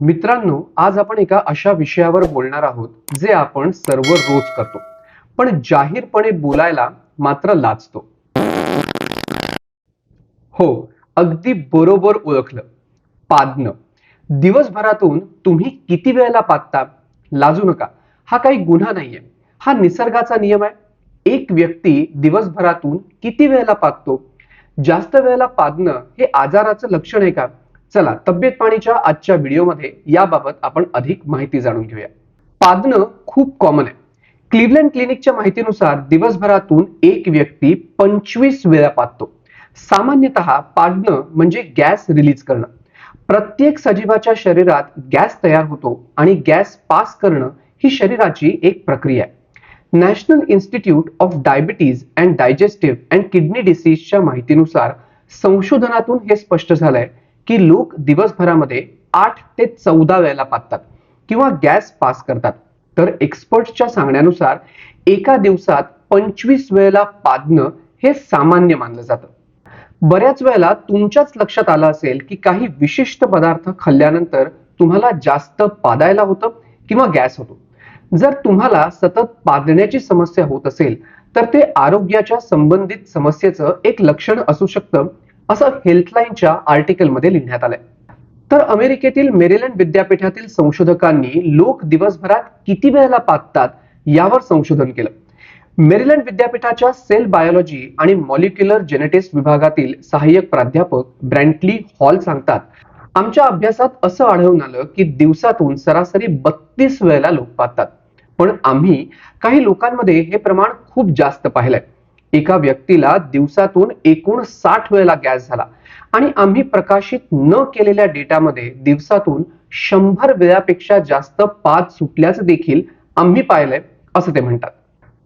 मित्रांनो, आज आपण एका अशा विषयावर बोलणार आहोत जे आपण सर्व रोज करतो, पण जाहीरपणे बोलायला मात्र लाजतो. हो, अगदी बरोबर ओळखलं. पादणं. दिवसभरातून तुम्ही किती वेळेला पादता? लाजू नका. हा काही गुन्हा नाहीये. हा निसर्गाचा नियम आहे. एक व्यक्ती दिवसभरातून किती वेळेला पादतो? जास्त वेळेला पादणं हे आजाराचं लक्षण आहे का? चला, तब्येत पाणीच्या आजच्या व्हिडिओमध्ये याबाबत आपण अधिक माहिती जाणून घेऊया. पादणं खूप कॉमन आहे. क्लिव्हलँड क्लिनिकच्या माहितीनुसार दिवसभरातून एक व्यक्ती 25 वेळा पादतो. सामान्यतः पाडणं म्हणजे गॅस रिलीज करणं. प्रत्येक सजीवाच्या शरीरात गॅस तयार होतो आणि गॅस पास करणं ही शरीराची एक प्रक्रिया आहे. National Institute of Diabetes and Digestive and Kidney डिसीजच्या माहितीनुसार संशोधनातून हे स्पष्ट झालंय की लोक दिवसभरामध्ये 8 ते 14 वेळेला पादतात किंवा गॅस पास करतात. तर एक्सपर्टच्या सांगण्यानुसार एका दिवसात 25 वेळेला पादणं हे सामान्य मानलं जातं. बऱ्याच वेळेला तुमच्याच लक्षात आलं असेल की काही विशिष्ट पदार्थ खाल्ल्यानंतर तुम्हाला जास्त पादायला होतं किंवा गॅस होतो. जर तुम्हाला सतत पादण्याची समस्या होत असेल तर ते आरोग्याच्या संबंधित समस्येचं एक लक्षण असू शकतं, असं हेल्थलाईनच्या आर्टिकलमध्ये लिहिण्यात आलंय. तर अमेरिकेतील मेरीलँड विद्यापीठातील संशोधकांनी लोक दिवसभरात किती वेळेला पादतात यावर संशोधन केलं. मेरीलँड विद्यापीठाच्या सेल बायोलॉजी आणि मॉलिक्युलर जेनेटिक्स विभागातील सहाय्यक प्राध्यापक ब्रँटली हॉल सांगतात, आमच्या अभ्यासात असं आढळून आलं की दिवसातून सरासरी 32 वेळेला लोक पादतात. पण आम्ही काही लोकांमध्ये हे प्रमाण खूप जास्त पाहिलंय. एका व्यक्तीला दिवसातून एकूण 60 वेळेला गॅस झाला आणि आम्ही प्रकाशित न केलेल्या डेटामध्ये दिवसातून 100 वेळापेक्षा जास्त पाद सुटल्याचं देखील आम्ही पाहिलंय, असं ते म्हणतात.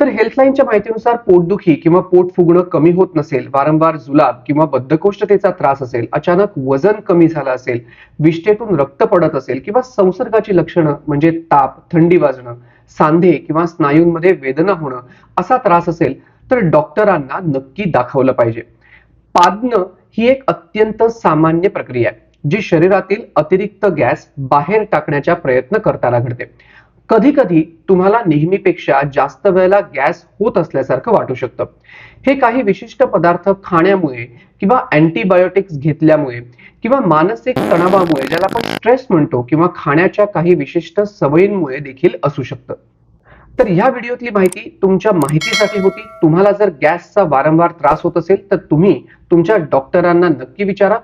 तर हेल्थलाईनच्या माहितीनुसार पोटदुखी किंवा पोट फुगणं कमी होत नसेल, वारंवार जुलाब किंवा बद्धकोष्ठतेचा त्रास असेल, अचानक वजन कमी झालं असेल, विष्ठेतून रक्त पडत असेल किंवा संसर्गाची लक्षणं म्हणजे ताप, थंडी वाजणं, सांधे किंवा स्नायूंमध्ये वेदना होणं असा त्रास असेल तर डॉक्टरांना नक्की दाखवलं पाहिजे. पादणं ही एक अत्यंत सामान्य प्रक्रिया आहे जी शरीरातील अतिरिक्त गॅस बाहेर टाकण्याचा प्रयत्न करताना घडते. कधी कधी तुम्हाला नेहमीपेक्षा जास्त वेळेला गॅस होत असल्यासारखं वाटू शकतं. हे काही विशिष्ट पदार्थ खाण्यामुळे किंवा अँटीबायोटिक्स घेतल्यामुळे किंवा मानसिक तणावामुळे, ज्याला आपण स्ट्रेस म्हणतो, किंवा खाण्याच्या काही विशिष्ट सवयींमुळे देखील असू शकतं. तर ह्या व्हिडिओतली माहिती तुमच्या माहितीसाठी होती. तुम्हाला जर गॅसचा वारंवार त्रास होत असेल तर तुम्ही तुमच्या डॉक्टरांना नक्की विचारा.